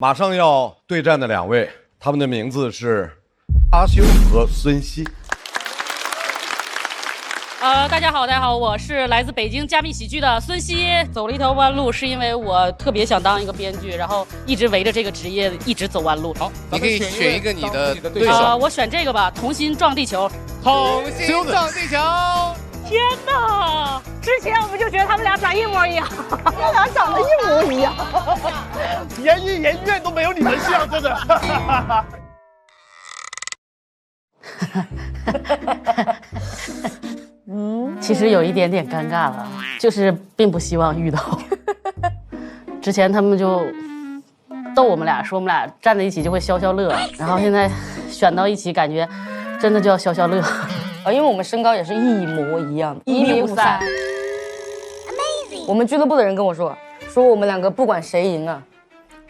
马上要对战的两位，他们的名字是阿修和孙熙。大家好，我是来自北京加密喜剧的孙熙。走了一条弯路，是因为我特别想当一个编剧，然后一直围着这个职业一直走弯路。好，你可以选一个你的对手。我选这个吧，同心撞地球。同心撞地球。天哪！之前我们就觉得他们俩长一模一样，他们俩长得一模一样，言语言院都没有你们像，真的。其实有一点点尴尬了，就是并不希望遇到。之前他们就逗我们俩，说我们俩站在一起就会消消乐，然后现在选到一起，感觉真的就要消消乐。因为我们身高也是一模一样，1米53。我们俱乐部的人跟我说我们两个不管谁赢啊，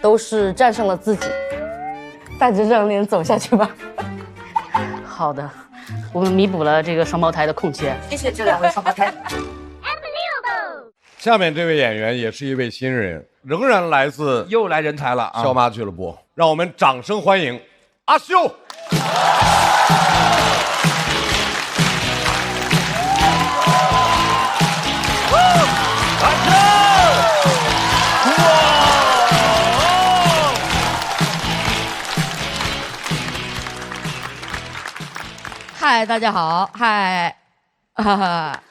都是战胜了自己。带着这张脸走下去吧。好的，我们弥补了这个双胞胎的空缺。谢谢这两位双胞胎。下面这位演员也是一位新人，仍然来自又来人才了啊！笑妈俱乐部，让我们掌声欢迎阿修。嗨，大家好，嗨，哈哈，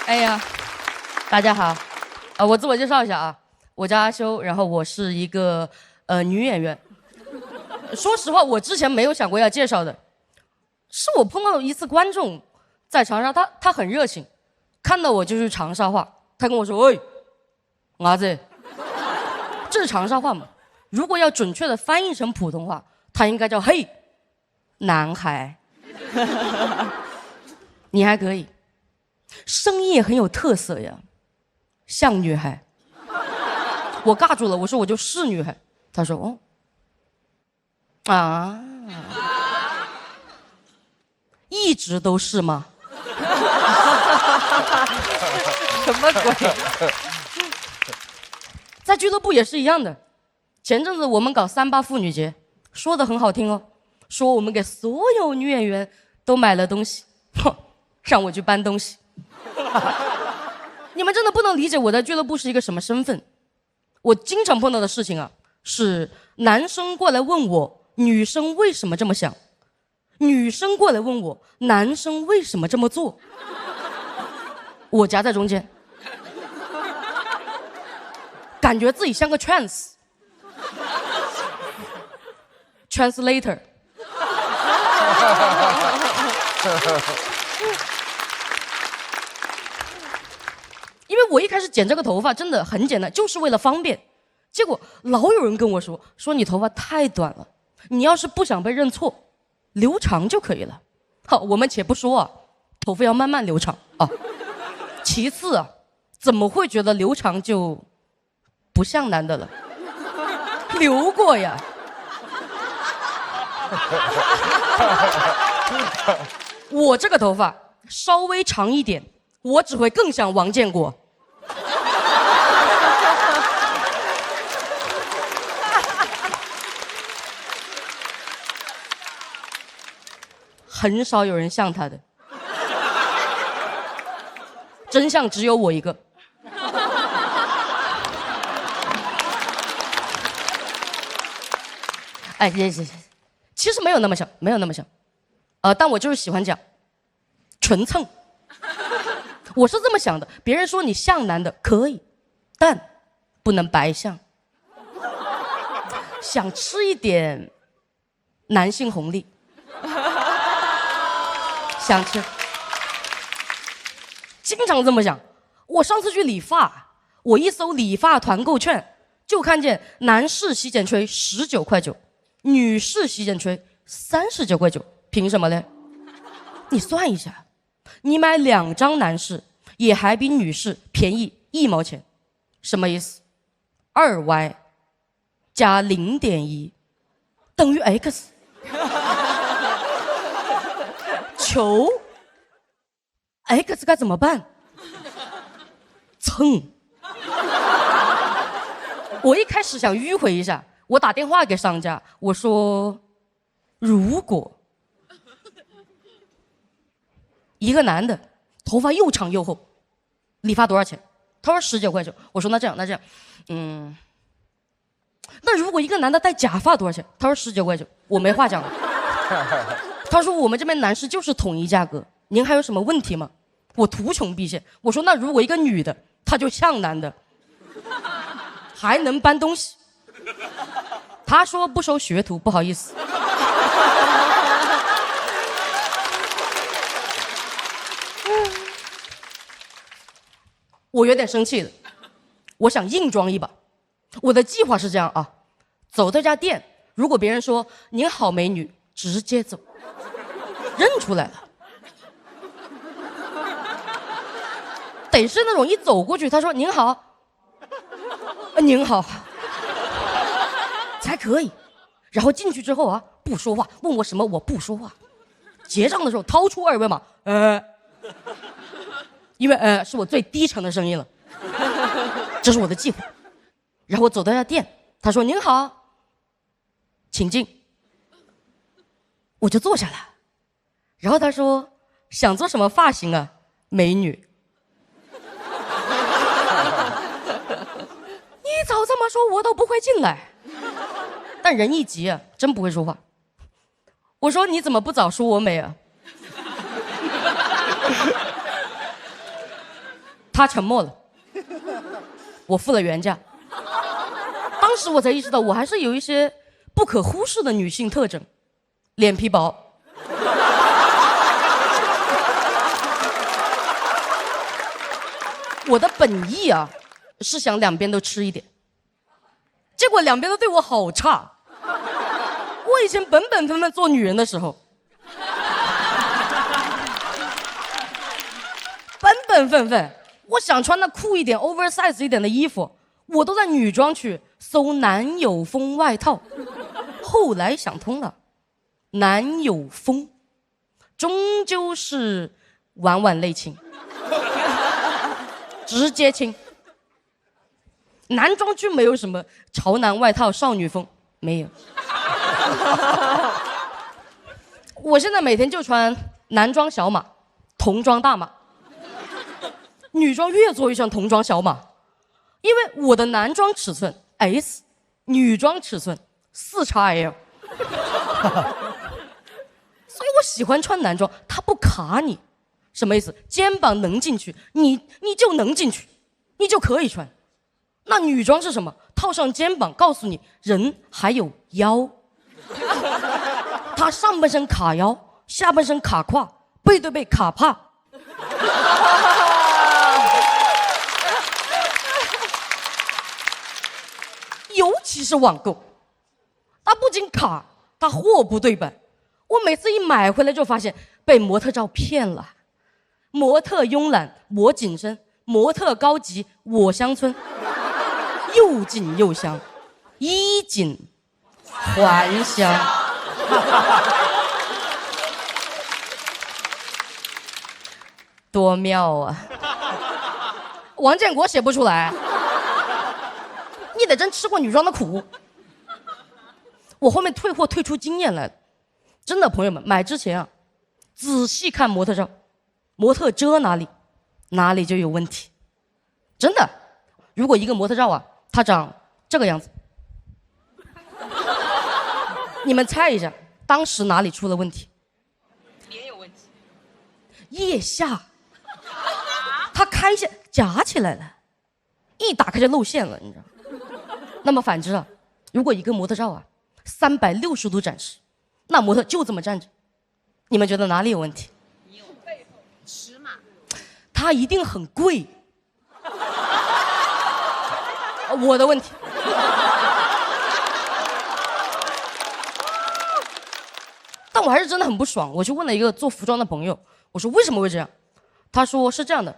哎呀，大家好，我自我介绍一下啊，我叫阿修，然后我是一个女演员。说实话，我之前没有想过要介绍的，是我碰到一次观众在长沙，他很热情，看到我就是长沙话，他跟我说：“喂，伢子，这是长沙话嘛？如果要准确的翻译成普通话，他应该叫嘿。”男孩，你还可以，声音也很有特色呀，像女孩。我尬住了，我说我就是女孩。他说哦，啊，一直都是吗？什么鬼？在俱乐部也是一样的。前阵子我们搞38妇女节，说的很好听哦。说我们给所有女演员都买了东西，哼，让我去搬东西。你们真的不能理解我在俱乐部是一个什么身份。我经常碰到的事情啊，是男生过来问我女生为什么这么想，女生过来问我男生为什么这么做，我夹在中间，感觉自己像个 translator。因为我一开始剪这个头发真的很简单，就是为了方便。结果老有人跟我说你头发太短了，你要是不想被认错，留长就可以了。好，我们且不说啊，头发要慢慢留长啊。其次啊，怎么会觉得留长就不像男的了？留过呀。我这个头发稍微长一点，我只会更像王建国。很少有人像他的，真相只有我一个。哎，其实没有那么像，没有那么像，但我就是喜欢讲，纯蹭。我是这么想的，别人说你像男的可以，但不能白像。想吃一点男性红利，想吃，经常这么想。我上次去理发，我一搜理发团购券，就看见男士洗剪吹19.9块，女士洗剪吹39.9块，凭什么呢？你算一下，你买2张男士也还比女士便宜1毛钱，什么意思？2Y 加0.1等于 X。求 X 该怎么办？蹭。我一开始想迂回一下，我打电话给商家，我说如果一个男的头发又长又厚，理发多少钱？他说19块9。我说那这样，那如果一个男的戴假发多少钱？他说19块9。我没话讲了。他说我们这边男士就是统一价格，您还有什么问题吗？我图穷匕见。我说那如果一个女的，她就像男的，还能搬东西。他说不收学徒，不好意思。我有点生气了，我想硬装一把。我的计划是这样啊，走这家店，如果别人说您好美女，直接走，认出来了。得是那种一走过去，他说您好，您好，才可以。然后进去之后啊，不说话，问我什么我不说话。结账的时候掏出2维码，因为是我最低沉的声音了，这是我的计划。然后我走到家店，他说您好，请进。我就坐下来，然后他说想做什么发型啊，美女。你早这么说我都不会进来，但人一急啊，真不会说话。我说你怎么不早说我美啊？他沉默了，我付了原价。当时我才意识到，我还是有一些不可忽视的女性特征，脸皮薄。我的本意啊，是想两边都吃一点，结果两边都对我好差。我以前本本分分做女人的时候，本本分分，我想穿的酷一点 oversize 一点的衣服，我都在女装区搜男友风外套。后来想通了，男友风终究是晚晚泪情，直接亲。男装区没有什么潮男外套少女风，没有。我现在每天就穿男装小码，童装大码，女装越做越像童装小码，因为我的男装尺寸 S， 女装尺寸4XL， 所以我喜欢穿男装，它不卡你。什么意思？肩膀能进去，你就能进去，你就可以穿。那女装是什么？套上肩膀，告诉你人还有腰。他上半身卡腰，下半身卡胯，背对背卡胯。尤其是网购，它不仅卡，它货不对版。我每次一买回来就发现被模特照骗了。模特慵懒，我紧身；模特高级，我乡村。又紧又香，衣锦还乡。多妙啊！王建国写不出来，你得真吃过女装的苦。我后面退货退出经验来了，真的，朋友们，买之前啊，仔细看模特照，模特遮哪里，哪里就有问题。真的，如果一个模特照啊，它长这个样子，你们猜一下，当时哪里出了问题？脸有问题。腋下，它开线夹起来了，一打开就露馅了，你知道。那么反之啊，如果一个模特照啊360度展示，那模特就这么站着，你们觉得哪里有问题？你有背后尺码，它一定很贵。我的问题。但我还是真的很不爽，我去问了一个做服装的朋友，我说为什么会这样？他说是这样的，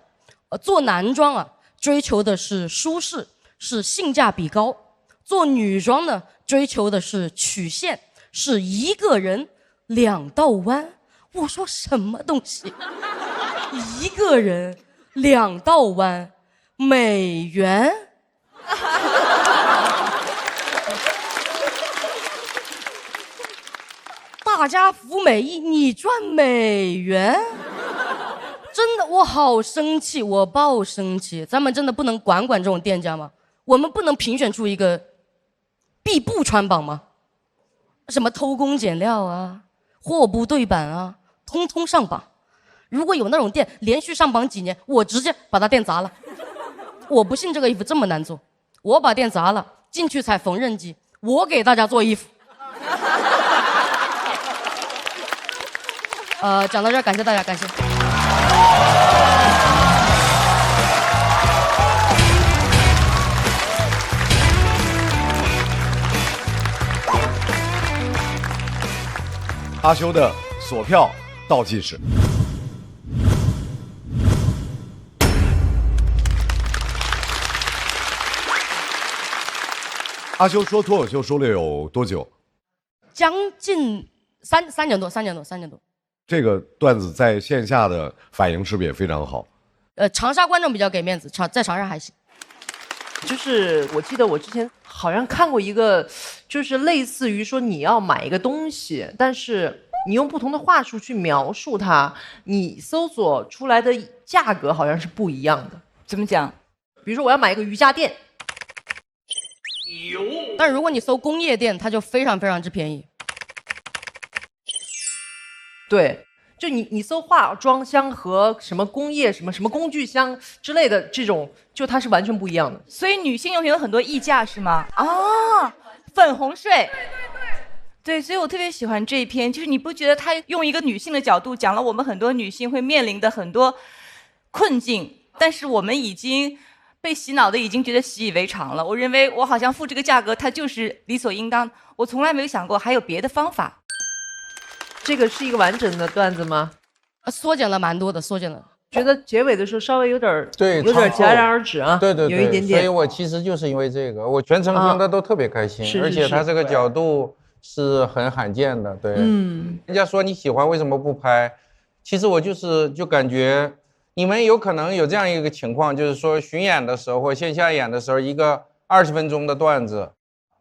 做男装啊，追求的是舒适，是性价比高；做女装呢，追求的是曲线，是一个人2道弯。我说什么东西？一个人2道弯，美元？大家服美役，你赚美元，真的，我好生气，我爆生气。咱们真的不能管这种店家吗？我们不能评选出一个必不穿榜吗？什么偷工减料啊，货不对版啊，通通上榜。如果有那种店连续上榜几年，我直接把他店砸了。我不信这个衣服这么难做，我把店砸了，进去踩缝纫机，我给大家做衣服。讲到这儿，感谢大家，感谢。阿修的锁票倒计时。阿修说脱口秀说了有多久？将近三年多。这个段子在线下的反应是不是也非常好？长沙观众比较给面子，在长沙还行。就是我记得我之前好像看过一个，就是类似于说你要买一个东西，但是你用不同的话术去描述它，你搜索出来的价格好像是不一样的。怎么讲？比如说我要买一个瑜伽垫，但如果你搜工业店，它就非常非常之便宜。对，就你搜化妆箱和什么工业什么工具箱之类的这种，就它是完全不一样的。所以女性用品有很多溢价是吗？啊，粉红税。对，所以我特别喜欢这一篇，就是你不觉得他用一个女性的角度讲了我们很多女性会面临的很多困境，但是我们已经被洗脑的已经觉得习以为常了。我认为我好像付这个价格，它就是理所应当。我从来没有想过还有别的方法。这个是一个完整的段子吗？缩减了蛮多的，缩减了。觉得结尾的时候稍微有点对，有点戛然而止啊。对，有一点点。所以我其实就是因为这个，我全程听的都特别开心，而且他这个角度是很罕见的。对，人家说你喜欢为什么不拍？其实我就感觉你们有可能有这样一个情况，就是说巡演的时候或线下演的时候，一个20分钟的段子。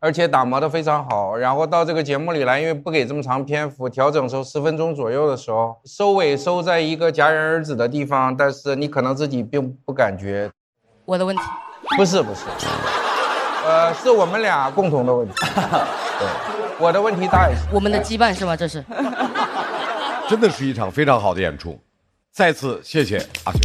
而且打磨得非常好，然后到这个节目里来，因为不给这么长篇幅，调整成10分钟左右的时候，收尾收在一个戛然而止的地方，但是你可能自己并不感觉。我的问题？不是，是我们俩共同的问题。对，我的问题大一些。我们的羁绊是吗？这是。真的是一场非常好的演出，再次谢谢阿修。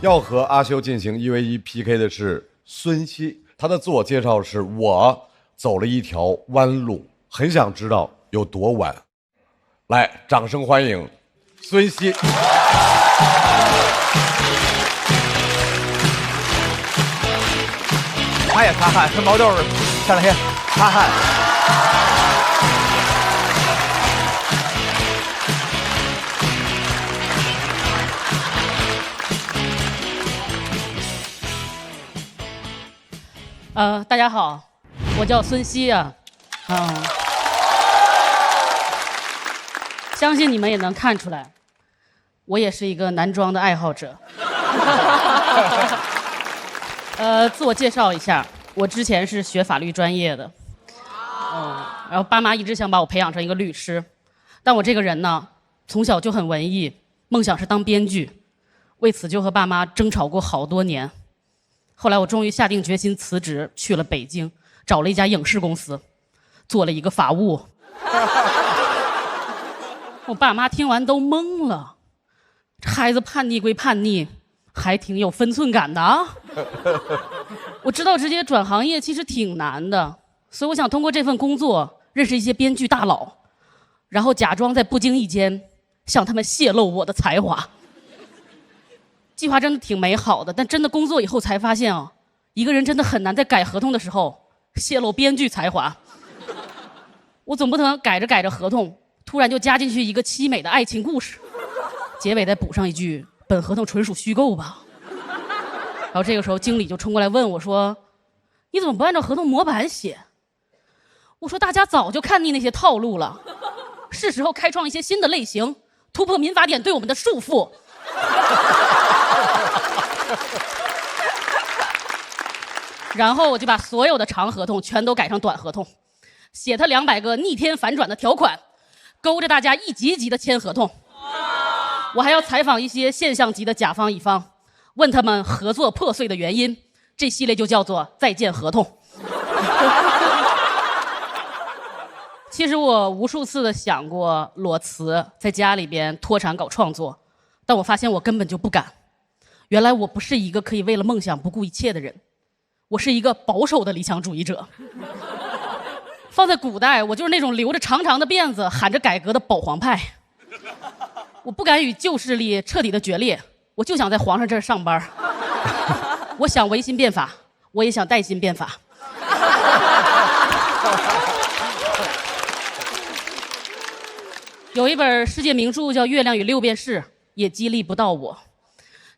要和阿修进行1v1 PK 的是孙熙，他的自我介绍是：我走了一条弯路，很想知道有多弯。来，掌声欢迎孙熙。他也擦汗，跟毛豆似的，前两天擦汗。大家好，我叫孙熙啊，相信你们也能看出来，我也是一个男装的爱好者。自我介绍一下，我之前是学法律专业的，然后爸妈一直想把我培养成一个律师，但我这个人呢，从小就很文艺，梦想是当编剧，为此就和爸妈争吵过好多年。后来我终于下定决心辞职，去了北京，找了一家影视公司，做了一个法务。我爸妈听完都懵了，这孩子叛逆归叛逆，还挺有分寸感的啊。我知道直接转行业其实挺难的，所以我想通过这份工作认识一些编剧大佬，然后假装在不经意间向他们泄露我的才华。计划真的挺美好的，但真的工作以后才发现啊，一个人真的很难在改合同的时候泄露编剧才华。我总不能改着合同，突然就加进去一个凄美的爱情故事，结尾再补上一句本合同纯属虚构吧。然后这个时候经理就冲过来问我说：“你怎么不按照合同模板写？”我说：“大家早就看腻那些套路了，是时候开创一些新的类型，突破民法典对我们的束缚。”然后我就把所有的长合同全都改成短合同，写他200个逆天反转的条款，勾着大家一级一级的签合同。我还要采访一些现象级的甲方乙方，问他们合作破碎的原因。这系列就叫做再见合同。其实我无数次的想过裸辞，在家里边脱产搞创作，但我发现我根本就不敢。原来我不是一个可以为了梦想不顾一切的人，我是一个保守的理想主义者。放在古代，我就是那种留着长长的辫子喊着改革的保皇派。我不敢与旧势力彻底的决裂，我就想在皇上这儿上班。我想维新变法，我也想带薪变法。有一本世界名著叫《月亮与六便士》，也激励不到我。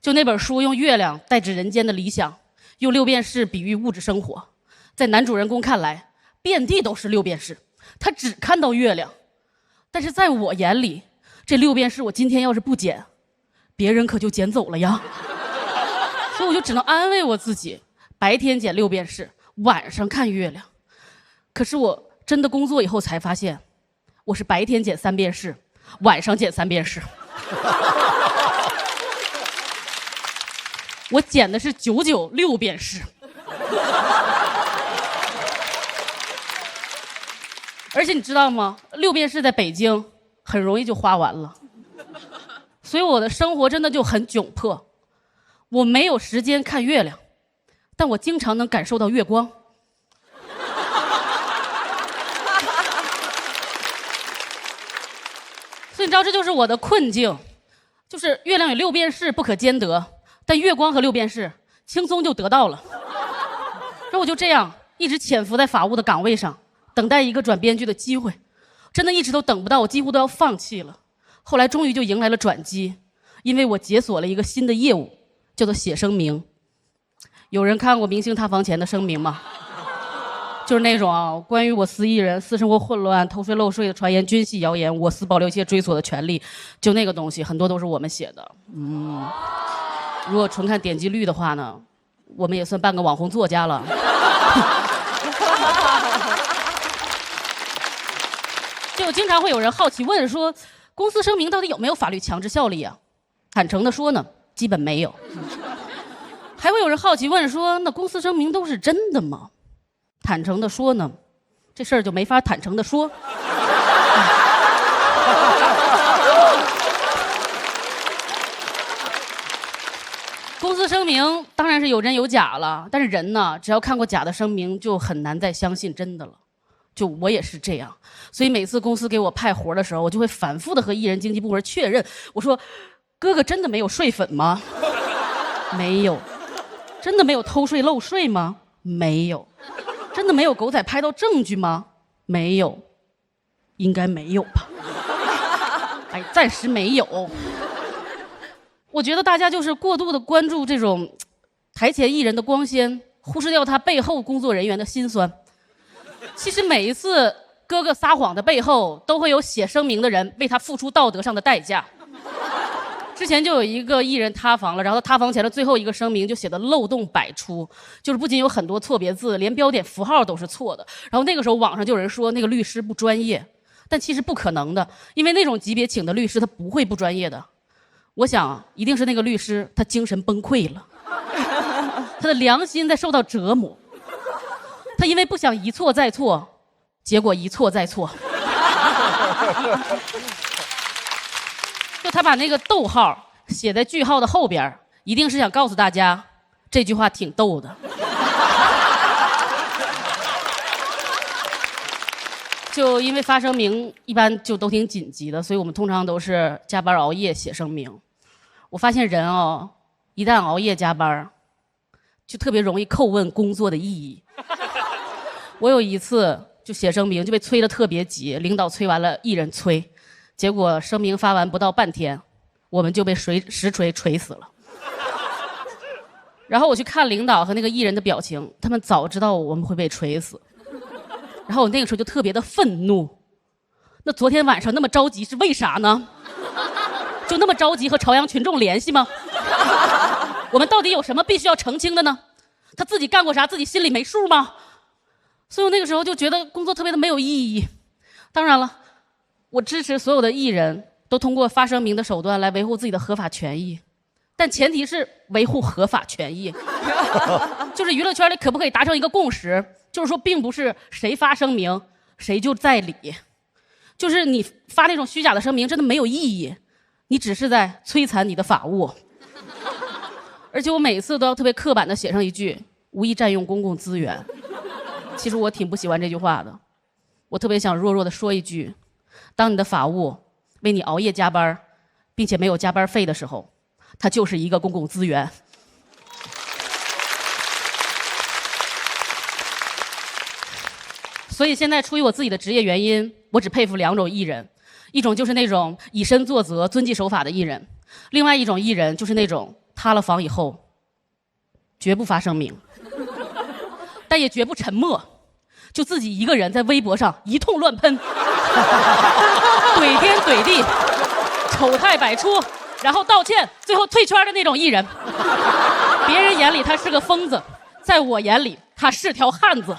就那本书用月亮代指人间的理想，用六便士比喻物质生活。在男主人公看来，遍地都是六便士，他只看到月亮。但是在我眼里，这六便士我今天要是不捡，别人可就捡走了呀。所以我就只能安慰我自己，白天捡六便士，晚上看月亮。可是我真的工作以后才发现，我是白天捡3便士，晚上捡3便士。我捡的是996便士。而且你知道吗？6便士在北京很容易就花完了，所以我的生活真的就很窘迫。我没有时间看月亮，但我经常能感受到月光。所以你知道这就是我的困境，就是月亮与六便士不可兼得，但月光和六便士轻松就得到了。然后我就这样一直潜伏在法务的岗位上，等待一个转编剧的机会，真的一直都等不到，我几乎都要放弃了。后来终于就迎来了转机，因为我解锁了一个新的业务，叫做写声明。有人看过明星塌房前的声明吗？就是那种关于我司艺人私生活混乱、偷税漏税的传言、军系谣言，我司保留一切追索的权利，就那个东西很多都是我们写的。如果纯看点击率的话呢，我们也算半个网红作家了。就经常会有人好奇问说，公司声明到底有没有法律强制效力啊？坦诚的说呢，基本没有。还会有人好奇问说，那公司声明都是真的吗？坦诚的说呢，这事儿就没法坦诚的说。公司声明当然是有真有假了，但是人呢，只要看过假的声明，就很难再相信真的了。就我也是这样，所以每次公司给我派活的时候，我就会反复的和艺人经纪部门确认，我说，哥哥真的没有睡粉吗？没有。真的没有偷税漏税吗？没有。真的没有狗仔拍到证据吗？没有。应该没有吧。哎，暂时没有。我觉得大家就是过度的关注这种台前艺人的光鲜，忽视掉他背后工作人员的辛酸。其实每一次哥哥撒谎的背后，都会有写声明的人为他付出道德上的代价。之前就有一个艺人塌房了，然后他塌房前的最后一个声明就写的漏洞百出，就是不仅有很多错别字，连标点符号都是错的。然后那个时候网上就有人说那个律师不专业，但其实不可能的，因为那种级别请的律师他不会不专业的。我想一定是那个律师他精神崩溃了，他的良心在受到折磨，他因为不想一错再错，结果一错再错。就他把那个逗号写在句号的后边，一定是想告诉大家这句话挺逗的。就因为发声明一般就都挺紧急的，所以我们通常都是加班熬夜写声明。我发现人哦，一旦熬夜加班，就特别容易叩问工作的意义。我有一次就写声明就被催得特别急，领导催完了，艺人催。结果声明发完不到半天，我们就被实锤锤死了。然后我去看领导和那个艺人的表情，他们早知道我们会被锤死。然后我那个时候就特别的愤怒，那昨天晚上那么着急是为啥呢？就那么着急和朝阳群众联系吗？我们到底有什么必须要澄清的呢？他自己干过啥，自己心里没数吗？所以我那个时候就觉得工作特别的没有意义。当然了，我支持所有的艺人都通过发声明的手段来维护自己的合法权益，但前提是维护合法权益。就是娱乐圈里可不可以达成一个共识，就是说并不是谁发声明谁就在理，就是你发那种虚假的声明真的没有意义，你只是在摧残你的法务。而且我每次都要特别刻板的写上一句无意占用公共资源。其实我挺不喜欢这句话的，我特别想弱弱的说一句，当你的法务为你熬夜加班并且没有加班费的时候，它就是一个公共资源。所以现在出于我自己的职业原因，我只佩服2种艺人，一种就是那种以身作则、遵纪守法的艺人，另外一种艺人就是那种塌了房以后绝不发声明，但也绝不沉默，就自己一个人在微博上一通乱喷，怼天怼地，丑态百出，然后道歉，最后退圈的那种艺人。别人眼里他是个疯子，在我眼里他是条汉子。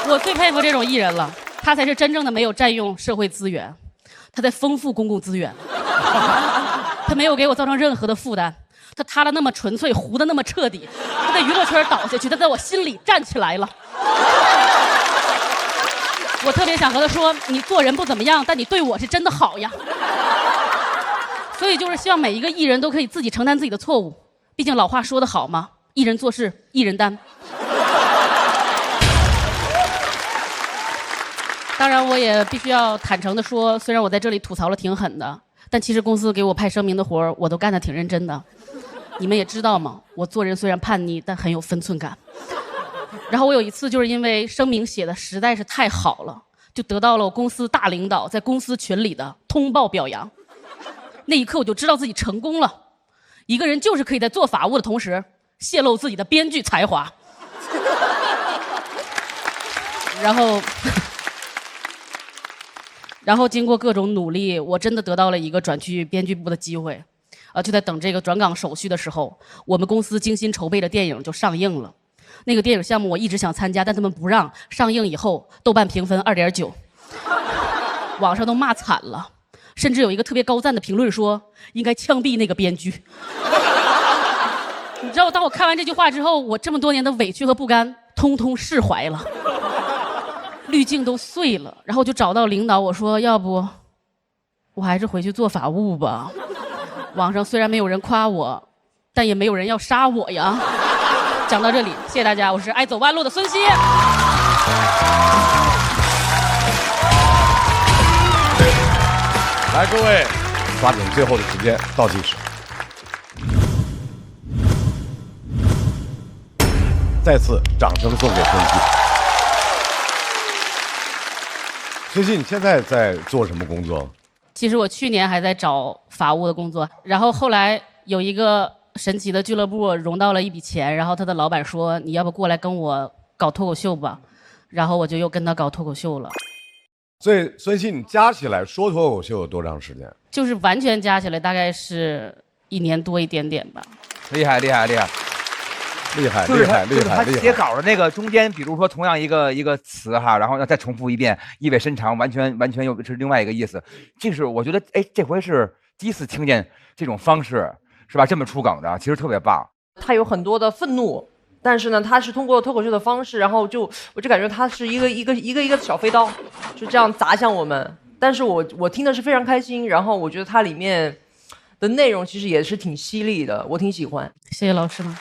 我最佩服这种艺人了，他才是真正的没有占用社会资源，他在丰富公共资源，他没有给我造成任何的负担，他塌得那么纯粹，糊得那么彻底，他在娱乐圈倒下去，他在我心里站起来了。我特别想和他说，你做人不怎么样，但你对我是真的好呀。所以就是希望每一个艺人都可以自己承担自己的错误，毕竟老话说得好嘛，一人做事一人担。当然我也必须要坦诚的说，虽然我在这里吐槽了挺狠的，但其实公司给我派声明的活儿我都干得挺认真的。你们也知道嘛，我做人虽然叛逆，但很有分寸感。然后我有一次就是因为声明写的实在是太好了，就得到了我公司大领导在公司群里的通报表扬。那一刻我就知道自己成功了，一个人就是可以在做法务的同时泄露自己的编剧才华。然后经过各种努力，我真的得到了一个转去编剧部的机会。就在等这个转岗手续的时候，我们公司精心筹备的电影就上映了。那个电影项目我一直想参加，但他们不让。上映以后，豆瓣评分2.9，网上都骂惨了，甚至有一个特别高赞的评论说应该枪毙那个编剧。你知道，当我看完这句话之后，我这么多年的委屈和不甘通通释怀了。滤镜都碎了，然后就找到领导，我说要不我还是回去做法务吧。网上虽然没有人夸我，但也没有人要杀我呀。讲到这里，谢谢大家，我是爱走弯路的孙熙。来，各位，抓紧最后的时间倒计时。再次掌声送给孙熙。孙熙，你现在在做什么工作？其实我去年还在找法务的工作，然后后来有一个神奇的俱乐部融到了一笔钱，然后他的老板说你要不过来跟我搞脱口秀吧，然后我就又跟他搞脱口秀了。所以孙熙，你加起来说脱口秀有多长时间？就是完全加起来大概是1年多一点点吧。厉害厉害厉害厉害就是厉害厉害！他写稿的那个中间，比如说同样一个词哈，然后再重复一遍，意味深长，完全又是另外一个意思。这是我觉得，哎，这回是第一次听见这种方式，是吧？这么出梗的，其实特别棒。他有很多的愤怒，但是呢，他是通过脱口秀的方式，然后我就感觉他是一个小飞刀，就这样砸向我们。但是我听的是非常开心，然后我觉得它里面的内容其实也是挺犀利的，我挺喜欢。谢谢老师们。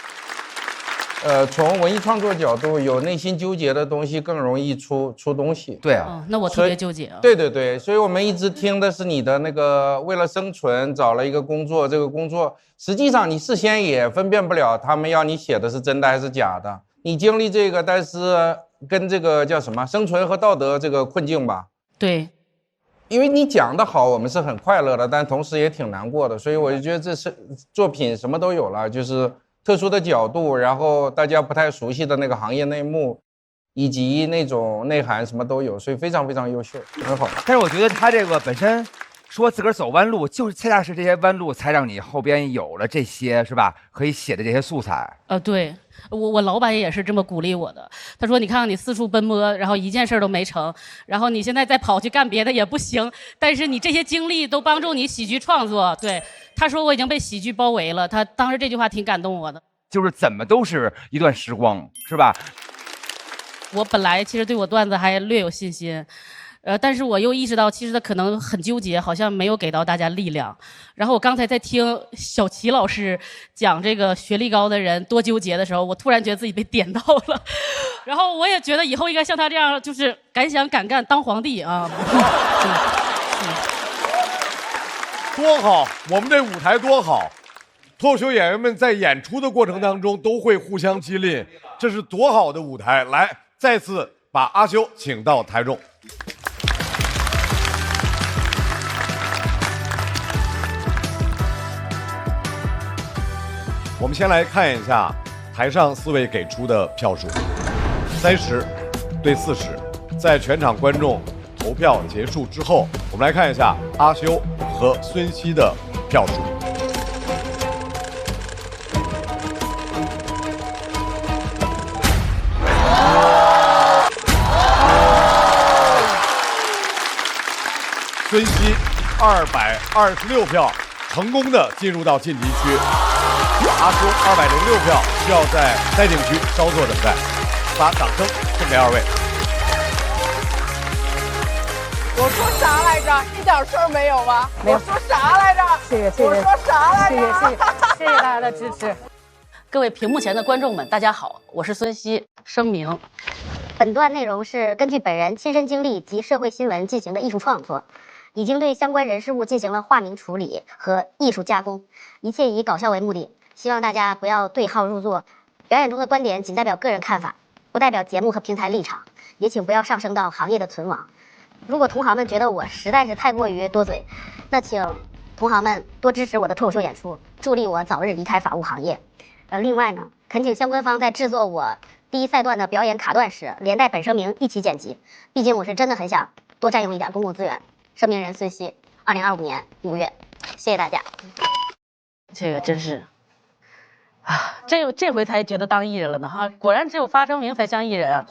从文艺创作角度，有内心纠结的东西更容易出东西。对啊，那我特别纠结啊。对对对，所以我们一直听的是你的那个为了生存找了一个工作，这个工作实际上你事先也分辨不了他们要你写的是真的还是假的。你经历这个，但是跟这个叫什么生存和道德这个困境吧。对。因为你讲的好，我们是很快乐的，但同时也挺难过的，所以我就觉得这是作品什么都有了，就是特殊的角度，然后大家不太熟悉的那个行业内幕，以及那种内涵什么都有，所以非常非常优秀，很好。但是我觉得他这个本身说自个儿走弯路，就是恰恰是这些弯路才让你后边有了这些是吧？可以写的这些素材。对。我老板也是这么鼓励我的，他说：“你看看你四处奔波，然后一件事都没成，然后你现在再跑去干别的也不行，但是你这些经历都帮助你喜剧创作。”对，他说我已经被喜剧包围了，他当时这句话挺感动我的。就是怎么都是一段时光，是吧？我本来其实对我段子还略有信心。但是我又意识到，其实他可能很纠结，好像没有给到大家力量。然后我刚才在听小齐老师讲这个学历高的人多纠结的时候，我突然觉得自己被点到了。然后我也觉得以后应该像他这样，就是敢想敢干，当皇帝啊！多好，我们这舞台多好！脱口秀演员们在演出的过程当中都会互相激励，这是多好的舞台！来，再次把阿修请到台中。我们先来看一下台上4位给出的票数，30对40。在全场观众投票结束之后，我们来看一下阿修和孙熙的票数。孙熙226票，成功的进入到晋级区。阿修206票，需要在待定区稍作等待。把掌声送给2位。我说啥来着？一点事儿没有吗？没有。我说啥来着？谢谢。我说啥来着？谢谢大家的支持。各位屏幕前的观众们，大家好，我是孙熙。声明：本段内容是根据本人亲身经历及社会新闻进行的艺术创作，已经对相关人事物进行了化名处理和艺术加工，一切以搞笑为目的。希望大家不要对号入座，表演中的观点仅代表个人看法，不代表节目和平台立场，也请不要上升到行业的存亡。如果同行们觉得我实在是太过于多嘴，那请同行们多支持我的脱口秀演出，助力我早日离开法务行业。另外呢，恳请相关方在制作我第一赛段的表演卡段时，连带本声明一起剪辑，毕竟我是真的很想多占用一点公共资源。声明人孙熙，2025年5月，谢谢大家。这个真是。这回才觉得当艺人了呢哈，果然只有发声明才像艺人啊。